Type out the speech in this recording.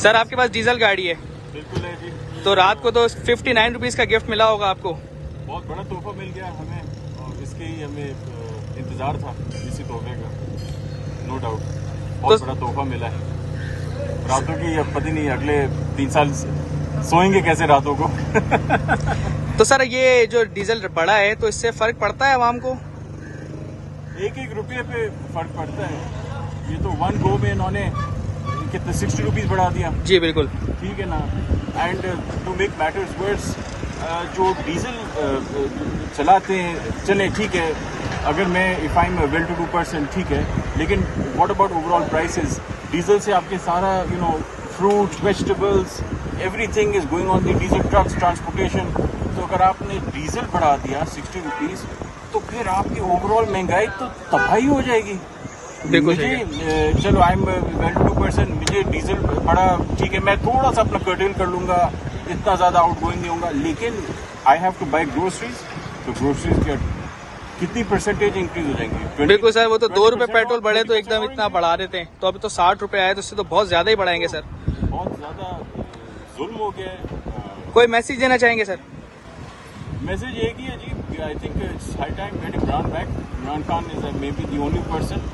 Sir आपके पास diesel गाड़ी है? बिल्कुल है जी। तो रात को तो 59 रुपीज़ का गिफ्ट मिला होगा आपको? बहुत बड़ा तोहफा मिल गया हमें और इसके ही हमें इंतज़ार था इसी तोहफे का, नो डाउट। बहुत बड़ा तोहफा मिला है। रातों की अब पता नहीं अगले 3 साल सोएंगे कैसे रातों को। तो सर ये जो डीजल बढ़ा है तो इससे फर्क पड़ता है आवाम को? 1-1 रुपये पे फर्क पड़ता है। ये तो वन गो में इन्होंने कितने 60 रुपीज़ बढ़ा दिया। जी बिल्कुल, ठीक है ना। And to make matters worse, जो डीजल चलाते हैं चले ठीक है, अगर मैं if I am well to do person ठीक है, लेकिन what about overall prices? Diesel से आपके सारा fruit vegetables everything is going on the diesel, trucks transportation. तो अगर आपने डीजल बढ़ा दिया 60 रुपीज़ तो फिर आपकी ओवरऑल महंगाई तो तबाही हो जाएगी। मुझे चलो I am well to person, मुझे डीजल बड़ा ठीक है, मैं थोड़ा सा अपना कर्टेल कर लूँगा, इतना ज़्यादा आउट गोइंग नहीं होगा, लेकिन I have two by groceries. तो ग्रोसरीज के कितनी परसेंटेज इंक्रीज हो जाएंगी? बिल्कुल सर, वो तो 2 रुपये पेट्रोल बढ़े तो एकदम इतना बढ़ा देते हैं, तो अभी तो 60 रुपये आए तो उससे तो बहुत ज़्यादा ही बढ़ाएंगे सर। बहुत ज़्यादा जुल्म हो गया है। कोई मैसेज देना चाहेंगे सर? मैसेज एक ही है जी, I think it's high time get Imran back. Imran Khan is maybe the only person